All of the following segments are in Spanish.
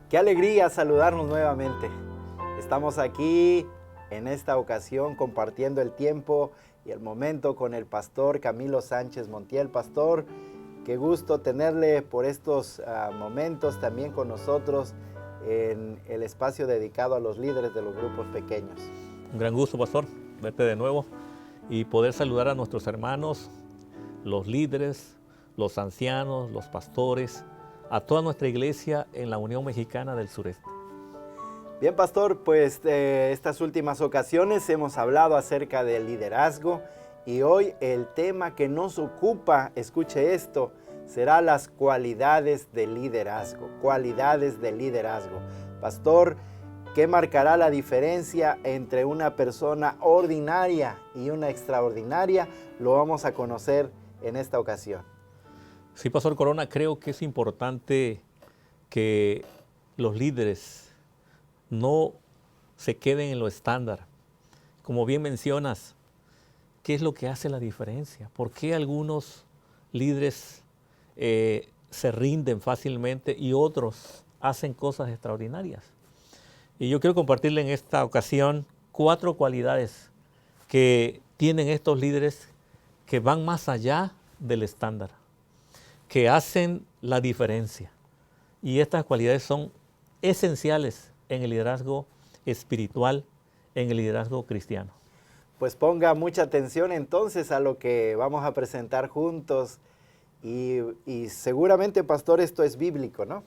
Qué alegría saludarnos nuevamente. Estamos aquí en esta ocasión compartiendo el tiempo y el momento con el pastor Camilo Sánchez Montiel. Pastor, qué gusto tenerle por estos momentos también con nosotros en el espacio dedicado a los líderes de los grupos pequeños. Un gran gusto, pastor, verte de nuevo y poder saludar a nuestros hermanos, los líderes, los ancianos, los pastores, a toda nuestra iglesia en la Unión Mexicana del Sureste. Bien, pastor, pues estas últimas ocasiones hemos hablado acerca del liderazgo y hoy el tema que nos ocupa, escuche esto, será las cualidades del liderazgo. Cualidades del liderazgo. Pastor, ¿qué marcará la diferencia entre una persona ordinaria y una extraordinaria? Lo vamos a conocer en esta ocasión. Sí, pastor Corona, creo que es importante que los líderes no se queden en lo estándar. Como bien mencionas, ¿qué es lo que hace la diferencia? ¿Por qué algunos líderes se rinden fácilmente y otros hacen cosas extraordinarias? Y yo quiero compartirle en esta ocasión 4 cualidades que tienen estos líderes que van más allá del estándar, que hacen la diferencia. Y estas cualidades son esenciales en el liderazgo espiritual, en el liderazgo cristiano. Pues ponga mucha atención entonces a lo que vamos a presentar juntos y seguramente, pastor, esto es bíblico, ¿no?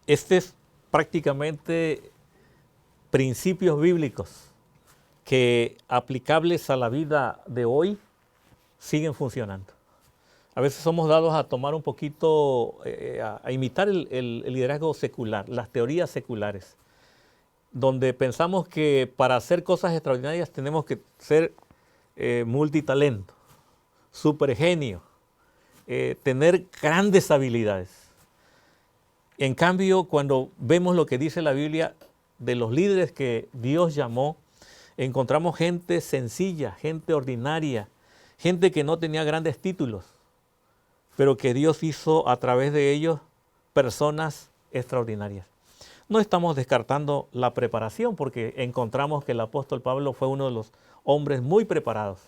Este es prácticamente principios bíblicos que aplicables a la vida de hoy siguen funcionando. A veces somos dados a tomar un poquito, a imitar el liderazgo secular, las teorías seculares, donde pensamos que para hacer cosas extraordinarias tenemos que ser multitalento, supergenio, tener grandes habilidades. En cambio, cuando vemos lo que dice la Biblia de los líderes que Dios llamó, encontramos gente sencilla, gente ordinaria, gente que no tenía grandes títulos, pero que Dios hizo a través de ellos personas extraordinarias. No estamos descartando la preparación porque encontramos que el apóstol Pablo fue uno de los hombres muy preparados.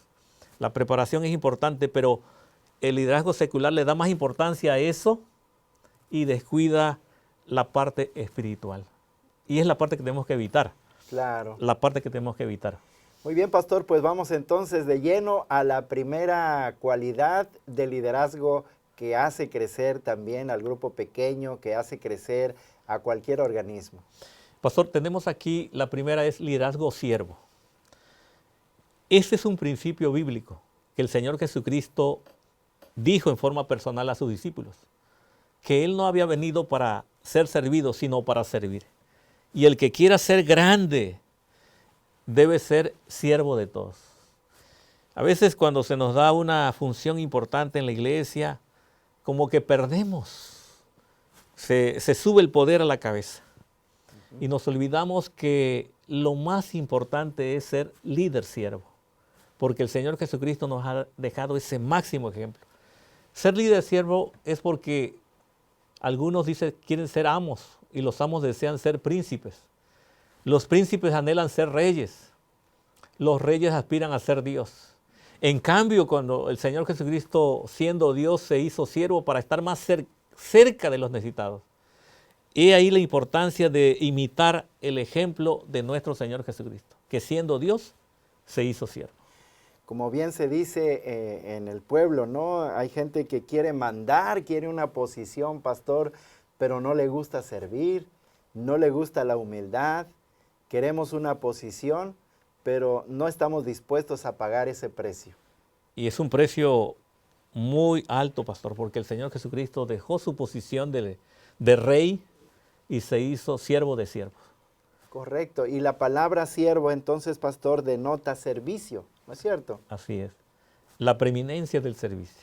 La preparación es importante, pero el liderazgo secular le da más importancia a eso y descuida la parte espiritual. Y es la parte que tenemos que evitar. Claro. La parte que tenemos que evitar. Muy bien, pastor, pues vamos entonces de lleno a la primera cualidad de liderazgo que hace crecer también al grupo pequeño, que hace crecer a cualquier organismo. Pastor, tenemos aquí, la primera es liderazgo siervo. Este es un principio bíblico que el Señor Jesucristo dijo en forma personal a sus discípulos, que Él no había venido para ser servido, sino para servir. Y el que quiera ser grande debe ser siervo de todos. A veces cuando se nos da una función importante en la iglesia, como que perdemos, se sube el poder a la cabeza. Y nos olvidamos que lo más importante es ser líder siervo, porque el Señor Jesucristo nos ha dejado ese máximo ejemplo. Ser líder siervo es porque algunos dicen quieren ser amos y los amos desean ser príncipes. Los príncipes anhelan ser reyes. Los reyes aspiran a ser Dios. En cambio, cuando el Señor Jesucristo, siendo Dios, se hizo siervo para estar más cerca de los necesitados. Y ahí la importancia de imitar el ejemplo de nuestro Señor Jesucristo, que siendo Dios, se hizo siervo. Como bien se dice en el pueblo, ¿no? Hay gente que quiere mandar, quiere una posición, pastor, pero no le gusta servir, no le gusta la humildad. Queremos una posición, pero no estamos dispuestos a pagar ese precio. Y es un precio muy alto, pastor, porque el Señor Jesucristo dejó su posición de rey y se hizo siervo de siervos. Correcto. Y la palabra siervo, entonces, pastor, denota servicio, ¿no es cierto? Así es. La preeminencia del servicio.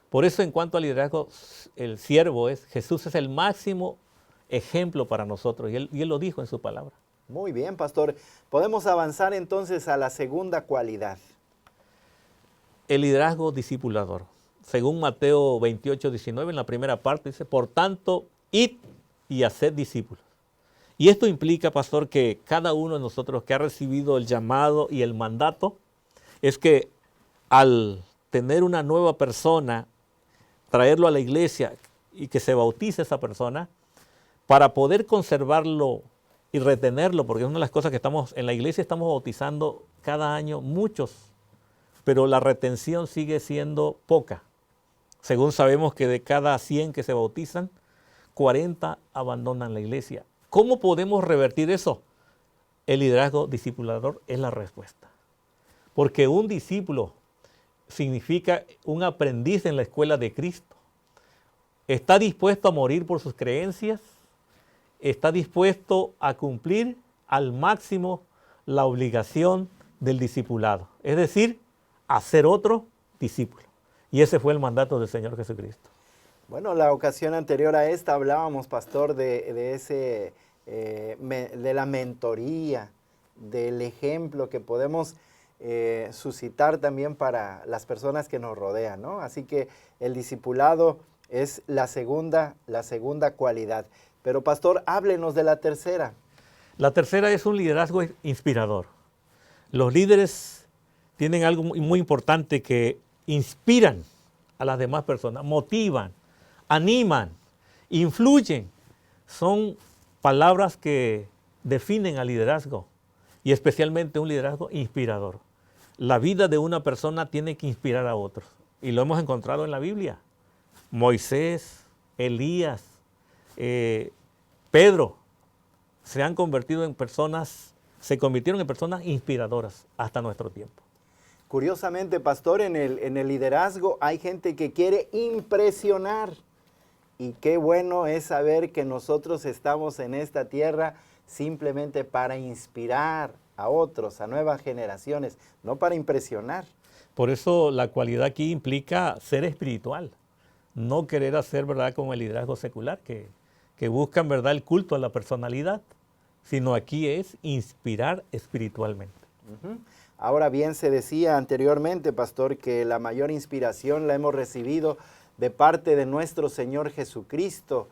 Por eso, en cuanto al liderazgo, el siervo Jesús es el máximo ejemplo para nosotros. Y él lo dijo en su palabra. Muy bien, pastor. Podemos avanzar entonces a la segunda cualidad. El liderazgo discipulador. Según Mateo 28, 19, en la primera parte dice, por tanto, id y haced discípulos. Y esto implica, pastor, que cada uno de nosotros que ha recibido el llamado y el mandato, es que al tener una nueva persona, traerlo a la iglesia y que se bautice esa persona, para poder conservarlo y retenerlo, porque es una de las cosas que estamos en la iglesia, estamos bautizando cada año muchos, pero la retención sigue siendo poca. Según sabemos que de cada 100 que se bautizan, 40 abandonan la iglesia. ¿Cómo podemos revertir eso? El liderazgo discipulador es la respuesta. Porque un discípulo significa un aprendiz en la escuela de Cristo. Está dispuesto a morir por sus creencias, está dispuesto a cumplir al máximo la obligación del discipulado. Es decir, a ser otro discípulo. Y ese fue el mandato del Señor Jesucristo. Bueno, la ocasión anterior a esta hablábamos, pastor, de la mentoría, del ejemplo que podemos suscitar también para las personas que nos rodean, ¿no? Así que el discipulado es la segunda cualidad. Pero, pastor, háblenos de la tercera. La tercera es un liderazgo inspirador. Los líderes tienen algo muy importante, que inspiran a las demás personas, motivan, animan, influyen. Son palabras que definen al liderazgo, y especialmente un liderazgo inspirador. La vida de una persona tiene que inspirar a otros, y lo hemos encontrado en la Biblia. Moisés, Elías, Pedro se convirtieron en personas inspiradoras hasta nuestro tiempo. Curiosamente, pastor, en el liderazgo hay gente que quiere impresionar. Y qué bueno es saber que nosotros estamos en esta tierra simplemente para inspirar a otros, a nuevas generaciones, no para impresionar. Por eso la cualidad aquí implica ser espiritual, no querer hacer, ¿verdad?, como el liderazgo secular, que buscan, ¿verdad?, el culto a la personalidad, sino aquí es inspirar espiritualmente. Ahora bien, se decía anteriormente, pastor, que la mayor inspiración la hemos recibido de parte de nuestro Señor Jesucristo,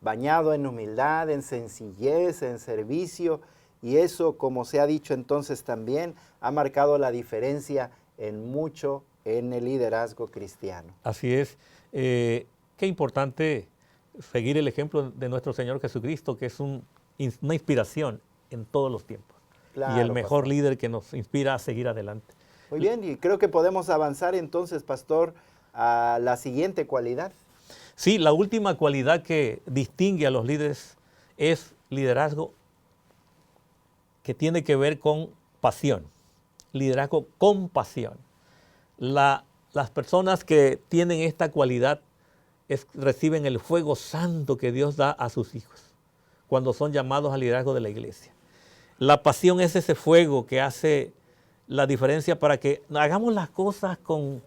bañado en humildad, en sencillez, en servicio, y eso, como se ha dicho entonces también, ha marcado la diferencia en mucho en el liderazgo cristiano. Así es. Qué importante seguir el ejemplo de nuestro Señor Jesucristo, que es una inspiración en todos los tiempos. Claro, y el mejor pastor. Líder que nos inspira a seguir adelante. Muy bien, y creo que podemos avanzar entonces, pastor, a la siguiente cualidad. Sí, la última cualidad que distingue a los líderes es liderazgo que tiene que ver con pasión. Liderazgo con pasión. Las personas que tienen esta cualidad reciben el fuego santo que Dios da a sus hijos cuando son llamados al liderazgo de la iglesia. La pasión es ese fuego que hace la diferencia para que hagamos las cosas con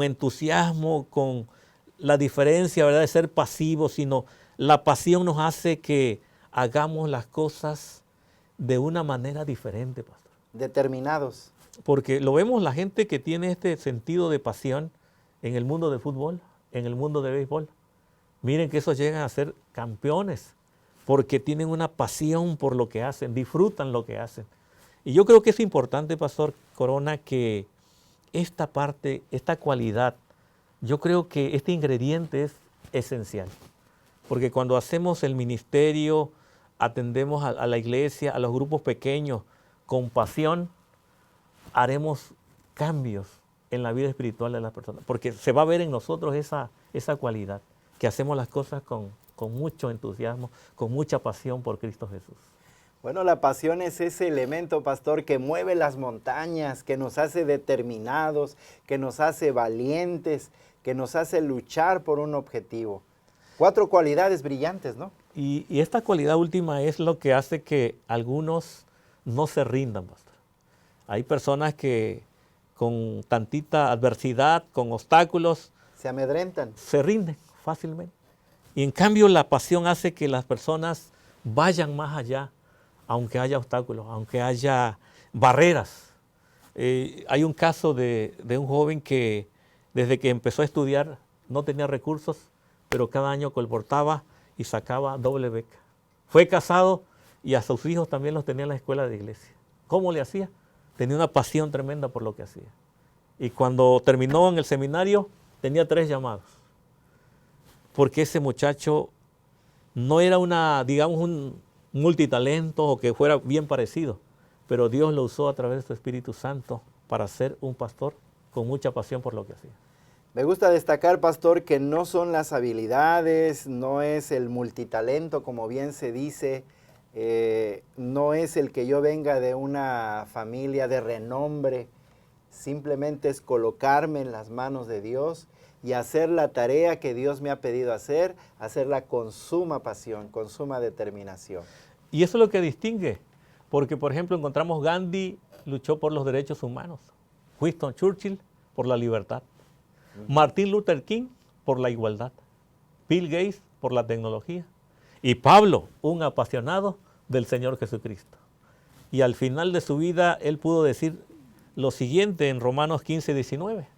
entusiasmo, con la diferencia, ¿verdad?, de ser pasivos, sino la pasión nos hace que hagamos las cosas de una manera diferente, pastor. Determinados. Porque lo vemos, la gente que tiene este sentido de pasión en el mundo de fútbol, en el mundo de béisbol. Miren que esos llegan a ser campeones porque tienen una pasión por lo que hacen, disfrutan lo que hacen. Y yo creo que es importante, pastor Corona, que esta parte, esta cualidad, yo creo que este ingrediente es esencial. Porque cuando hacemos el ministerio, atendemos a la iglesia, a los grupos pequeños, con pasión, haremos cambios en la vida espiritual de las personas. Porque se va a ver en nosotros esa cualidad, que hacemos las cosas con mucho entusiasmo, con mucha pasión por Cristo Jesús. Bueno, la pasión es ese elemento, pastor, que mueve las montañas, que nos hace determinados, que nos hace valientes, que nos hace luchar por un objetivo. 4 cualidades brillantes, ¿no? Y esta cualidad última es lo que hace que algunos no se rindan, pastor. Hay personas que con tantita adversidad, con obstáculos, se amedrentan, se rinden fácilmente. Y en cambio la pasión hace que las personas vayan más allá, aunque haya obstáculos, aunque haya barreras. Hay un caso de un joven que desde que empezó a estudiar no tenía recursos, pero cada año colportaba y sacaba doble beca. Fue casado y a sus hijos también los tenía en la escuela de iglesia. ¿Cómo le hacía? Tenía una pasión tremenda por lo que hacía. Y cuando terminó en el seminario, tenía 3 llamados. Porque ese muchacho no era digamos, un multitalento o que fuera bien parecido, pero Dios lo usó a través de su Espíritu Santo para ser un pastor con mucha pasión por lo que hacía. Me gusta destacar, pastor, que no son las habilidades, no es el multitalento, como bien se dice, no es el que yo venga de una familia de renombre, simplemente es colocarme en las manos de Dios y hacer la tarea que Dios me ha pedido hacerla con suma pasión, con suma determinación. Y eso es lo que distingue, porque por ejemplo encontramos Gandhi luchó por los derechos humanos, Winston Churchill por la libertad, Martin Luther King por la igualdad, Bill Gates por la tecnología y Pablo, un apasionado del Señor Jesucristo. Y al final de su vida él pudo decir lo siguiente en Romanos 15, 19.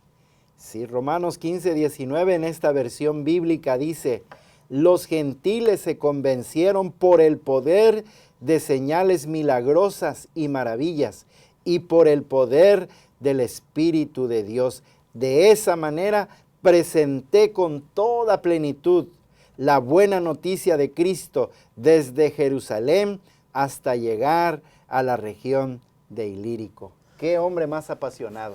Sí, Romanos 15, 19 en esta versión bíblica dice: los gentiles se convencieron por el poder de señales milagrosas y maravillas y por el poder del Espíritu de Dios. De esa manera presenté con toda plenitud la buena noticia de Cristo desde Jerusalén hasta llegar a la región de Ilírico. ¡Qué hombre más apasionado!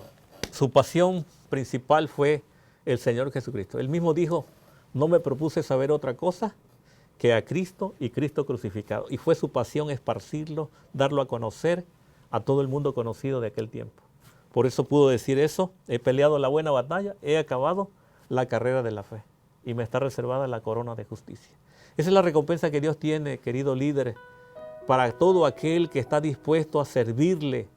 Su pasión principal fue el Señor Jesucristo. Él mismo dijo, no me propuse saber otra cosa que a Cristo y Cristo crucificado. Y fue su pasión esparcirlo, darlo a conocer a todo el mundo conocido de aquel tiempo. Por eso pudo decir eso: he peleado la buena batalla, he acabado la carrera de la fe y me está reservada la corona de justicia. Esa es la recompensa que Dios tiene, querido líder, para todo aquel que está dispuesto a servirle.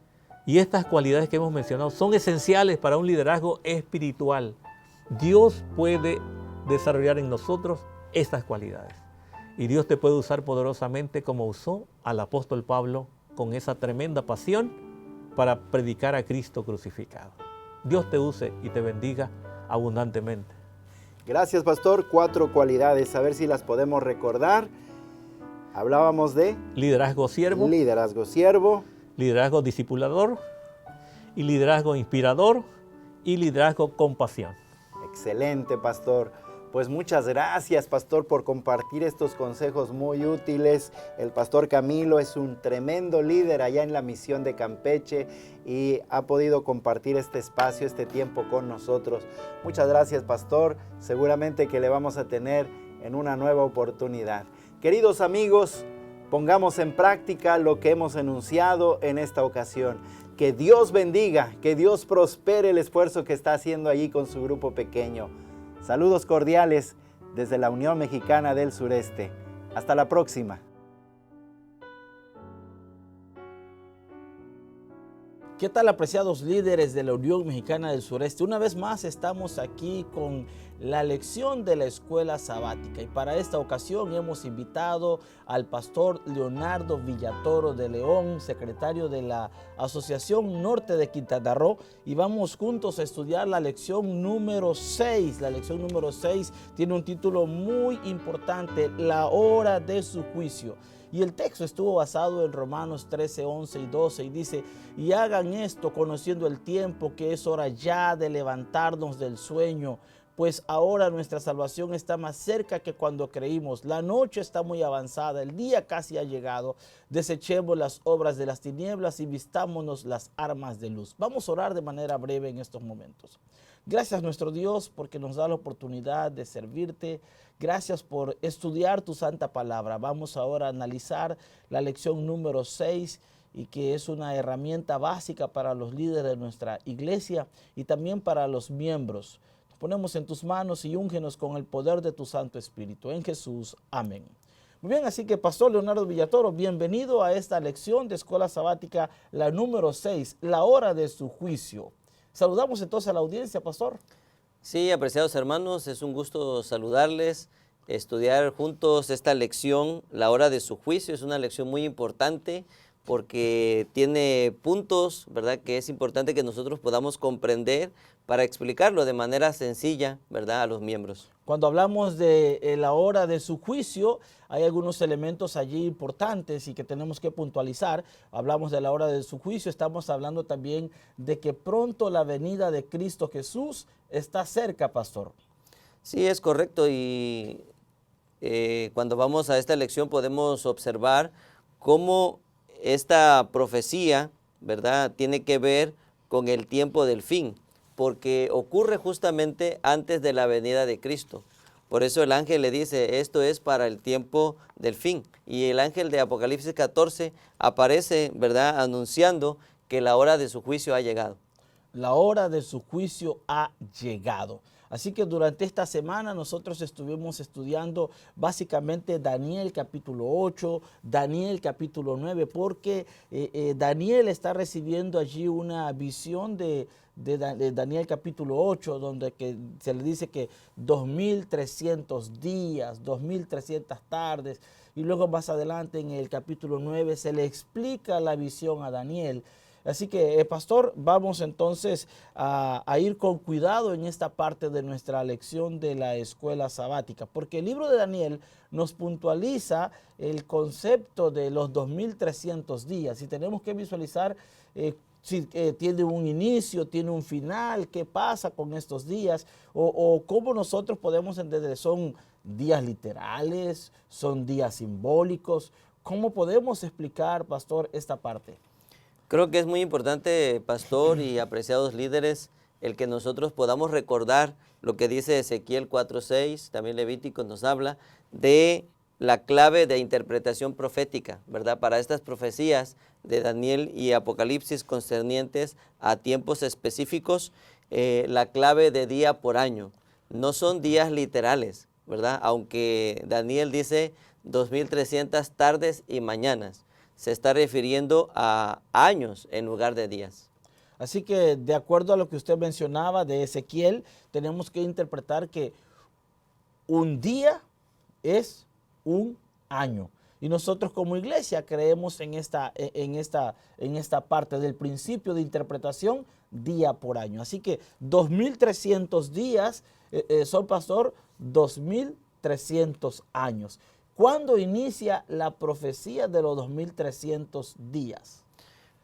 Y estas cualidades que hemos mencionado son esenciales para un liderazgo espiritual. Dios puede desarrollar en nosotros estas cualidades. Y Dios te puede usar poderosamente como usó al apóstol Pablo con esa tremenda pasión para predicar a Cristo crucificado. Dios te use y te bendiga abundantemente. Gracias, pastor. 4 cualidades, a ver si las podemos recordar. Hablábamos de Liderazgo siervo, liderazgo discipulador, y liderazgo inspirador, y liderazgo con pasión. Excelente, pastor. Pues muchas gracias, pastor, por compartir estos consejos muy útiles. El pastor Camilo es un tremendo líder allá en la misión de Campeche y ha podido compartir este espacio, este tiempo con nosotros. Muchas gracias, pastor. Seguramente que le vamos a tener en una nueva oportunidad. Queridos amigos, pongamos en práctica lo que hemos enunciado en esta ocasión. Que Dios bendiga, que Dios prospere el esfuerzo que está haciendo allí con su grupo pequeño. Saludos cordiales desde la Unión Mexicana del Sureste. Hasta la próxima. ¿Qué tal, apreciados líderes de la Unión Mexicana del Sureste? Una vez más estamos aquí con la lección de la escuela sabática y para esta ocasión hemos invitado al pastor Leonardo Villatoro de León, secretario de la Asociación Norte de Quintana Roo, y vamos juntos a estudiar la lección número 6. La lección número 6 tiene un título muy importante: la hora de su juicio. Y el texto estuvo basado en Romanos 13, 11 y 12 y dice: y hagan esto conociendo el tiempo, que es hora ya de levantarnos del sueño, pues ahora nuestra salvación está más cerca que cuando creímos. La noche está muy avanzada, el día casi ha llegado. Desechemos las obras de las tinieblas y vistámonos las armas de luz. Vamos a orar de manera breve en estos momentos. Gracias, nuestro Dios, porque nos da la oportunidad de servirte. Gracias por estudiar tu santa palabra. Vamos ahora a analizar la lección número 6 y que es una herramienta básica para los líderes de nuestra iglesia y también para los miembros. Nos ponemos en tus manos y úngenos con el poder de tu Santo Espíritu. En Jesús, amén. Muy bien, así que pastor Leonardo Villatoro, bienvenido a esta lección de escuela sabática, la número 6, la hora de su juicio. Saludamos entonces a la audiencia, pastor. Sí, apreciados hermanos, es un gusto saludarles, estudiar juntos esta lección, la hora de su juicio. Es una lección muy importante porque tiene puntos, ¿verdad?, que es importante que nosotros podamos comprender para explicarlo de manera sencilla, ¿verdad?, a los miembros. Cuando hablamos de la hora de su juicio, hay algunos elementos allí importantes y que tenemos que puntualizar. Hablamos de la hora de su juicio, estamos hablando también de que pronto la venida de Cristo Jesús está cerca, pastor. Sí, es correcto, y cuando vamos a esta lección podemos observar cómo esta profecía, ¿verdad?, tiene que ver con el tiempo del fin, porque ocurre justamente antes de la venida de Cristo. Por eso el ángel le dice, esto es para el tiempo del fin. Y el ángel de Apocalipsis 14 aparece, ¿verdad?, anunciando que la hora de su juicio ha llegado. La hora de su juicio ha llegado. Así que durante esta semana nosotros estuvimos estudiando básicamente Daniel capítulo 8, Daniel capítulo 9, porque Daniel está recibiendo allí una visión de Daniel capítulo 8, donde se le dice que 2300 días, 2300 tardes, y luego más adelante en el capítulo 9 se le explica la visión a Daniel. Así que, pastor, vamos entonces a ir con cuidado en esta parte de nuestra lección de la escuela sabática, porque el libro de Daniel nos puntualiza el concepto de los 2300 días y tenemos que visualizar si tiene un inicio, tiene un final, qué pasa con estos días o cómo nosotros podemos entender. ¿Son días literales? ¿Son días simbólicos? ¿Cómo podemos explicar, pastor, esta parte? Creo que es muy importante, pastor y apreciados líderes, el que nosotros podamos recordar lo que dice Ezequiel 4:6, también Levítico nos habla de la clave de interpretación profética, ¿verdad? Para estas profecías de Daniel y Apocalipsis concernientes a tiempos específicos, la clave de día por año. No son días literales, ¿verdad? Aunque Daniel dice 2300 tardes y mañanas. Se está refiriendo a años en lugar de días. Así que de acuerdo a lo que usted mencionaba de Ezequiel, tenemos que interpretar que un día es un año. Y nosotros como iglesia creemos en esta parte del principio de interpretación día por año. Así que 2300 días son, pastor, 2300 años. ¿Cuándo inicia la profecía de los 2300 días?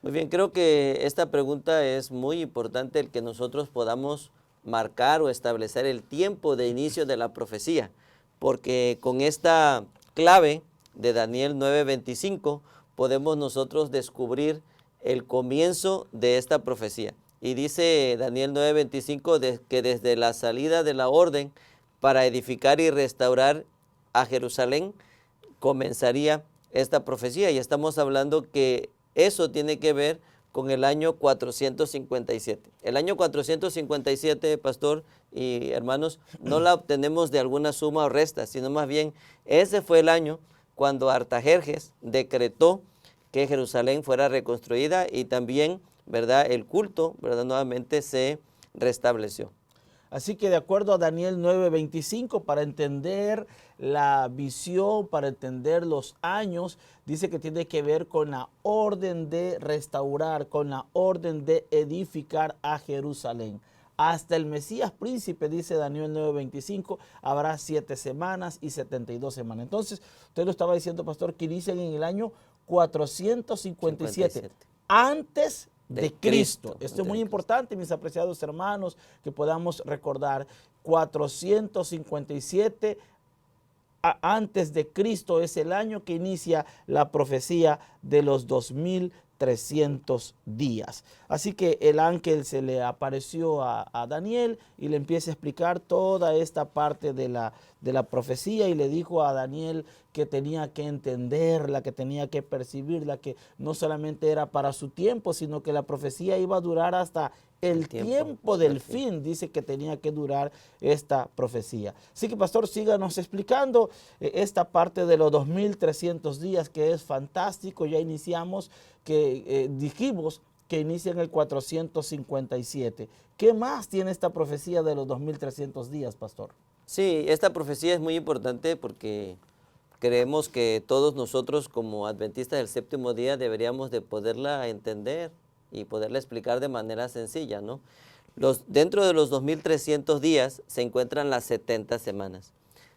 Muy bien, creo que esta pregunta es muy importante, el que nosotros podamos marcar o establecer el tiempo de inicio de la profecía, porque con esta clave de Daniel 9:25 podemos nosotros descubrir el comienzo de esta profecía. Y dice Daniel 9:25 que desde la salida de la orden para edificar y restaurar a Jerusalén comenzaría esta profecía, y estamos hablando que eso tiene que ver con el año 457. El año 457, pastor y hermanos, no la obtenemos de alguna suma o resta, sino más bien ese fue el año cuando Artajerjes decretó que Jerusalén fuera reconstruida y también, ¿verdad?, el culto, ¿verdad?, nuevamente se restableció. Así que de acuerdo a Daniel 9:25, para entender la visión, para entender los años, dice que tiene que ver con la orden de restaurar, con la orden de edificar a Jerusalén. Hasta el Mesías príncipe, dice Daniel 9:25, habrá 7 semanas y 72 semanas. Entonces, usted lo estaba diciendo, pastor, que inician en el año 457, antes de Cristo. Esto es muy importante, mis apreciados hermanos, que podamos recordar 457 antes de Cristo es el año que inicia la profecía de los 2300 días. Así que el ángel se le apareció a Daniel y le empieza a explicar toda esta parte de la profecía, y le dijo a Daniel que tenía que entenderla, que tenía que percibirla, que no solamente era para su tiempo, sino que la profecía iba a durar hasta el tiempo del fin. Dice que tenía que durar esta profecía. Así que, pastor, síganos explicando esta parte de los 2300 días, que es fantástico. Ya iniciamos, dijimos que inicia en el 457. ¿Qué más tiene esta profecía de los 2300 días, pastor? Sí, esta profecía es muy importante porque creemos que todos nosotros como adventistas del séptimo día deberíamos de poderla entender y poderla explicar de manera sencilla, ¿no? Dentro de los 2300 días se encuentran las 70 semanas.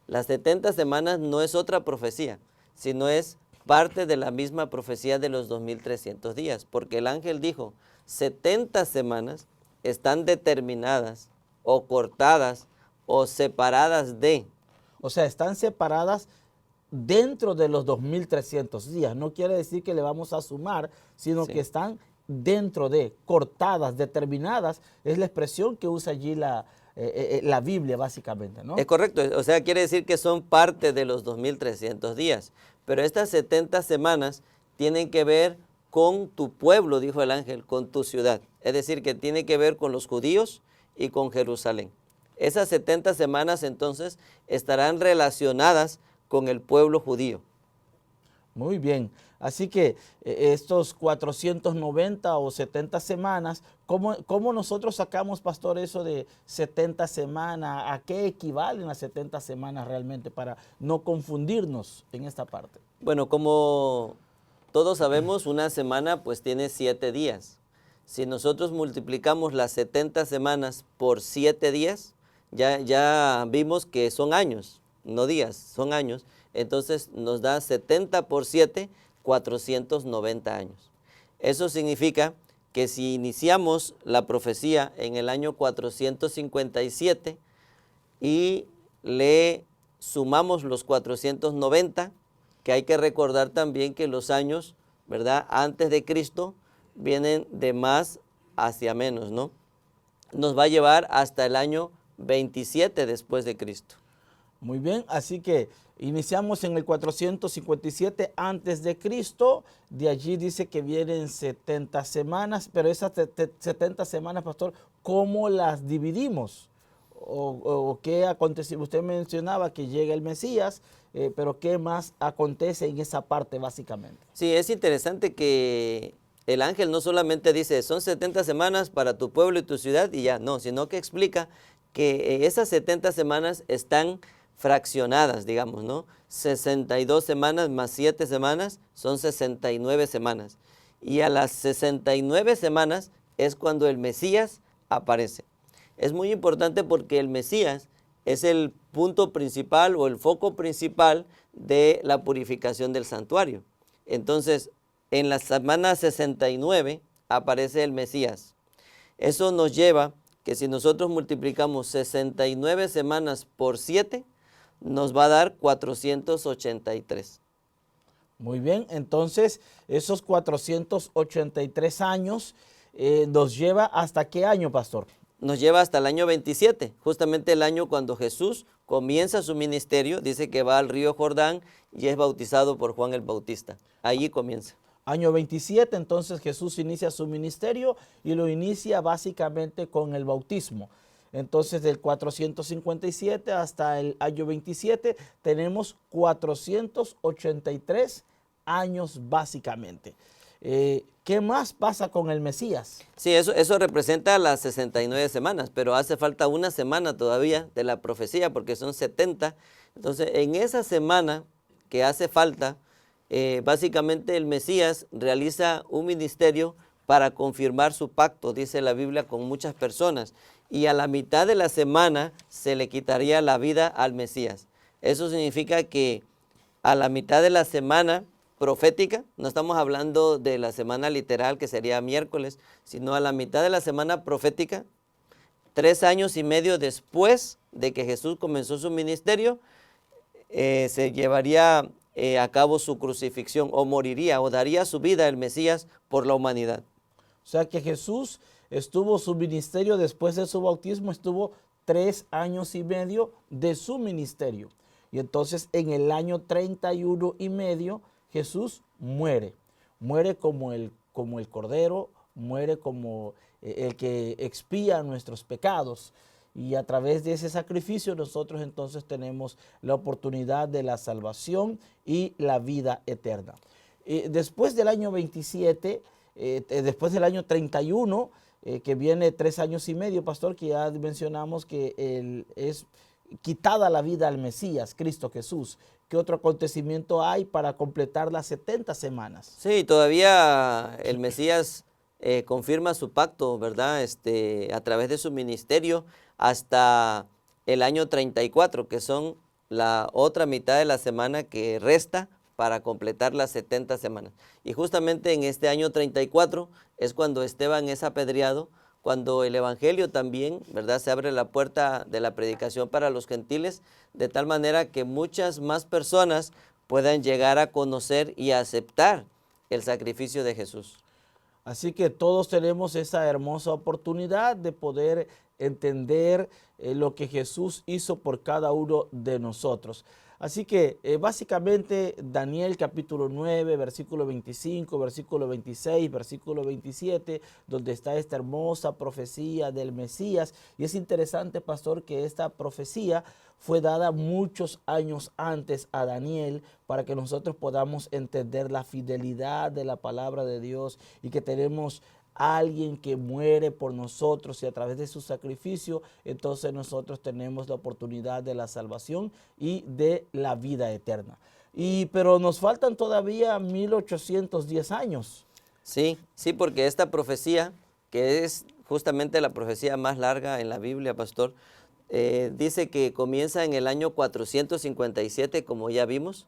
Las 70 semanas no es otra profecía, sino es parte de la misma profecía de los 2300 días, porque el ángel dijo, 70 semanas están determinadas o cortadas o separadas de. O sea, están separadas dentro de los 2300 días. No quiere decir que le vamos a sumar, sino Sí. que están dentro de, cortadas, determinadas. Es la expresión que usa allí la Biblia, básicamente, ¿no? Es correcto, o sea, quiere decir que son parte de los 2300 días, pero estas 70 semanas tienen que ver con tu pueblo, dijo el ángel, con tu ciudad. Es decir, que tiene que ver con los judíos y con Jerusalén. Esas 70 semanas entonces estarán relacionadas con el pueblo judío. Muy bien. Así que estos 490 o 70 semanas, ¿cómo nosotros sacamos, pastor, eso de 70 semanas? ¿A qué equivalen las 70 semanas realmente para no confundirnos en esta parte? Bueno, como todos sabemos, una semana pues tiene 7 días. Si nosotros multiplicamos las 70 semanas por 7 días, ya vimos que son años, no días, son años. Entonces nos da 70 por 7, 490 años. Eso significa que si iniciamos la profecía en el año 457 y le sumamos los 490, que hay que recordar también que los años, ¿verdad?, antes de Cristo vienen de más hacia menos, ¿no? Nos va a llevar hasta el año 27 después de Cristo. Muy bien, así que iniciamos en el 457 antes de Cristo. De allí dice que vienen 70 semanas, pero esas 70 semanas, pastor, ¿cómo las dividimos? ¿O qué acontece? Usted mencionaba que llega el Mesías, pero ¿qué más acontece en esa parte básicamente? Sí, es interesante que el ángel no solamente dice, son 70 semanas para tu pueblo y tu ciudad y ya, no, sino que explica que esas 70 semanas están fraccionadas, digamos, ¿no? 62 semanas más 7 semanas son 69 semanas. Y a las 69 semanas es cuando el Mesías aparece. Es muy importante porque el Mesías es el punto principal o el foco principal de la purificación del santuario. Entonces, en la semana 69 aparece el Mesías. Eso nos lleva que si nosotros multiplicamos 69 semanas por 7, nos va a dar 483. Muy bien, entonces esos 483 años nos lleva ¿hasta qué año, pastor? Nos lleva hasta el año 27, justamente el año cuando Jesús comienza su ministerio, dice que va al río Jordán y es bautizado por Juan el Bautista. Allí comienza. Año 27, entonces Jesús inicia su ministerio y lo inicia básicamente con el bautismo. Entonces del 457 hasta el año 27 tenemos 483 años básicamente. ¿Qué más pasa con el Mesías? Sí, eso representa las 69 semanas, pero hace falta una semana todavía de la profecía porque son 70. Entonces en esa semana que hace falta, básicamente el Mesías realiza un ministerio para confirmar su pacto, dice la Biblia, con muchas personas. Y a la mitad de la semana se le quitaría la vida al Mesías. Eso significa que a la mitad de la semana profética, no estamos hablando de la semana literal que sería miércoles, sino a la mitad de la semana profética, 3 años y medio después de que Jesús comenzó su ministerio, se llevaría a cabo su crucifixión o moriría o daría su vida el Mesías por la humanidad. O sea que Jesús estuvo su ministerio después de su bautismo, estuvo 3 años y medio de su ministerio. Y entonces en el año 31 y medio Jesús muere como el Cordero, muere como el que expía nuestros pecados. Y a través de ese sacrificio nosotros entonces tenemos la oportunidad de la salvación y la vida eterna. Después del año 27, después del año 31, que viene 3 años y medio, pastor, que ya mencionamos que es quitada la vida al Mesías, Cristo Jesús. ¿Qué otro acontecimiento hay para completar las 70 semanas? Sí, todavía el Mesías confirma su pacto, ¿verdad? A través de su ministerio hasta el año 34, que son la otra mitad de la semana que resta para completar las 70 semanas. Y justamente en este año 34 es cuando Esteban es apedreado, cuando el evangelio también, ¿verdad? Se abre la puerta de la predicación para los gentiles, de tal manera que muchas más personas puedan llegar a conocer y a aceptar el sacrificio de Jesús. Así que todos tenemos esa hermosa oportunidad de poder entender lo que Jesús hizo por cada uno de nosotros. Así que básicamente Daniel capítulo 9, versículo 25, versículo 26, versículo 27, donde está esta hermosa profecía del Mesías. Y es interesante, pastor, que esta profecía fue dada muchos años antes a Daniel para que nosotros podamos entender la fidelidad de la palabra de Dios y que tenemos alguien que muere por nosotros y a través de su sacrificio, entonces nosotros tenemos la oportunidad de la salvación y de la vida eterna. Pero nos faltan todavía 1810 años. Sí, sí, porque esta profecía, que es justamente la profecía más larga en la Biblia, pastor, dice que comienza en el año 457, como ya vimos.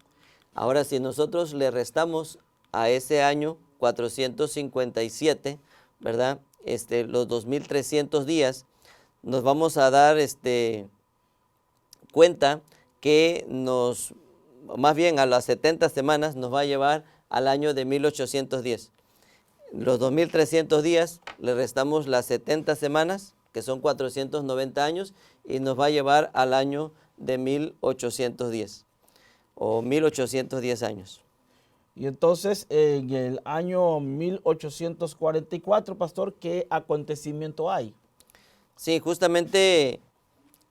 Ahora, si nosotros le restamos a ese año 457, ¿verdad? Los 2300 días, nos vamos a dar cuenta que más bien a las 70 semanas nos va a llevar al año de 1810. Los 2300 días le restamos las 70 semanas, que son 490 años, y nos va a llevar al año de 1810 o 1810 años. Y entonces, en el año 1844, pastor, ¿qué acontecimiento hay? Sí, justamente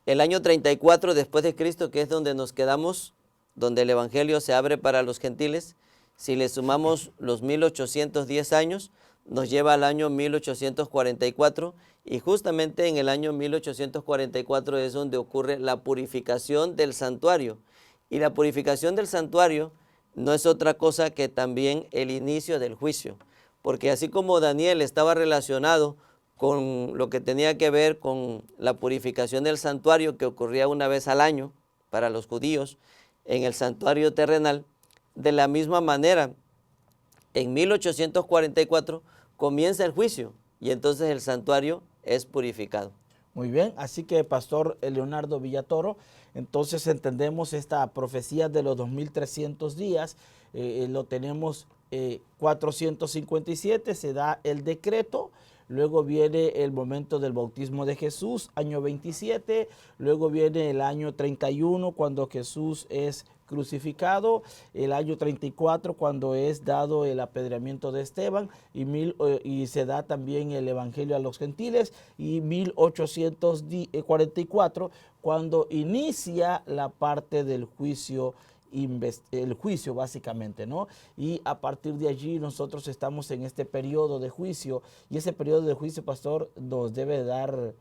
el año 34 después de Cristo, que es donde nos quedamos, donde el evangelio se abre para los gentiles, si le sumamos los 1810 años, nos lleva al año 1844, y justamente en el año 1844 es donde ocurre la purificación del santuario. Y la purificación del santuario no es otra cosa que también el inicio del juicio, porque así como Daniel estaba relacionado con lo que tenía que ver con la purificación del santuario que ocurría una vez al año para los judíos en el santuario terrenal, de la misma manera, en 1844 comienza el juicio y entonces el santuario es purificado. Muy bien, así que pastor Leonardo Villatoro, entonces entendemos esta profecía de los 2300 días, lo tenemos 457, se da el decreto, luego viene el momento del bautismo de Jesús, año 27, luego viene el año 31 cuando Jesús es crucificado, el año 34 cuando es dado el apedreamiento de Esteban y se da también el evangelio a los gentiles, y 1844 cuando inicia la parte del juicio, el juicio básicamente, ¿no? Y a partir de allí nosotros estamos en este periodo de juicio, y ese periodo de juicio, pastor, nos debe dar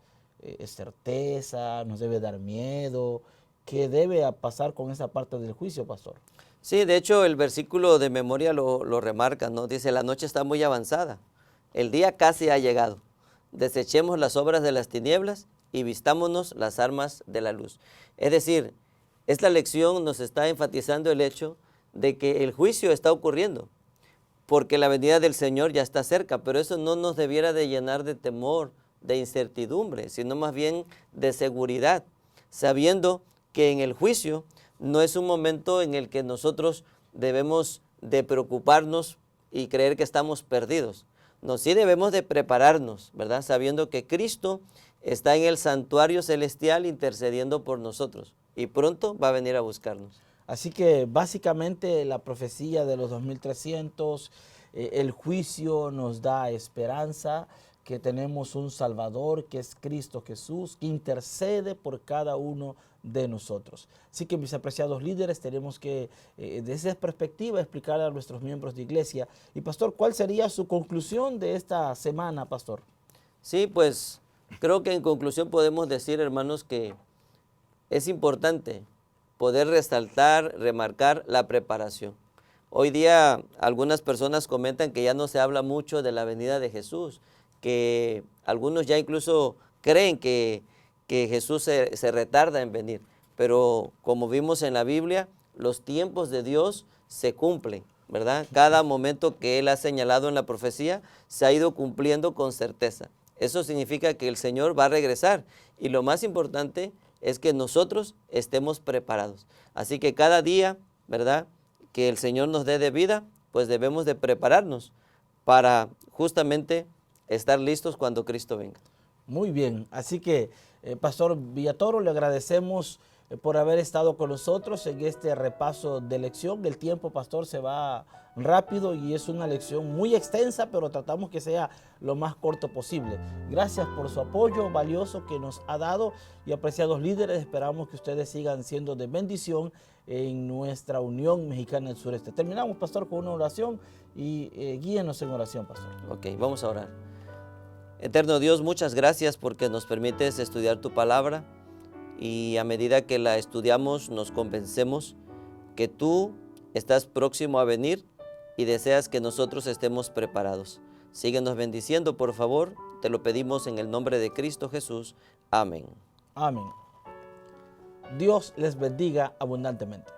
certeza, nos debe dar miedo. ¿Qué debe pasar con esa parte del juicio, pastor? Sí, de hecho el versículo de memoria lo remarca, ¿no? Dice, la noche está muy avanzada, el día casi ha llegado, desechemos las obras de las tinieblas y vistámonos las armas de la luz. Es decir, esta lección nos está enfatizando el hecho de que el juicio está ocurriendo, porque la venida del Señor ya está cerca, pero eso no nos debiera de llenar de temor, de incertidumbre, sino más bien de seguridad, sabiendo que en el juicio no es un momento en el que nosotros debemos de preocuparnos y creer que estamos perdidos. No, sí debemos de prepararnos, ¿verdad? Sabiendo que Cristo está en el santuario celestial intercediendo por nosotros y pronto va a venir a buscarnos. Así que básicamente la profecía de los 2300, el juicio nos da esperanza, que tenemos un Salvador que es Cristo Jesús, que intercede por cada uno de nosotros. Así que, mis apreciados líderes, tenemos que desde esa perspectiva explicar a nuestros miembros de iglesia. Y pastor, ¿cuál sería su conclusión de esta semana, pastor? Sí, pues creo que en conclusión podemos decir, hermanos, que es importante poder resaltar, remarcar la preparación. Hoy día algunas personas comentan que ya no se habla mucho de la venida de Jesús, que algunos ya incluso creen que Jesús se retarda en venir. Pero como vimos en la Biblia, los tiempos de Dios se cumplen, ¿verdad? Cada momento que Él ha señalado en la profecía se ha ido cumpliendo con certeza. Eso significa que el Señor va a regresar y lo más importante es que nosotros estemos preparados. Así que cada día, ¿verdad?, que el Señor nos dé de vida, pues debemos de prepararnos para justamente estar listos cuando Cristo venga. Muy bien, así que Pastor Villatoro, le agradecemos por haber estado con nosotros en este repaso de lección. El tiempo, Pastor, se va rápido y es una lección muy extensa, pero tratamos que sea lo más corto posible. Gracias por su apoyo valioso que nos ha dado y, apreciados líderes, esperamos que ustedes sigan siendo de bendición en nuestra Unión Mexicana del Sureste. Terminamos, Pastor, con una oración y guíenos en oración, Pastor. Ok, vamos a orar. Eterno Dios, muchas gracias porque nos permites estudiar tu palabra y a medida que la estudiamos nos convencemos que tú estás próximo a venir y deseas que nosotros estemos preparados. Síguenos bendiciendo, por favor, te lo pedimos en el nombre de Cristo Jesús. Amén. Amén. Dios les bendiga abundantemente.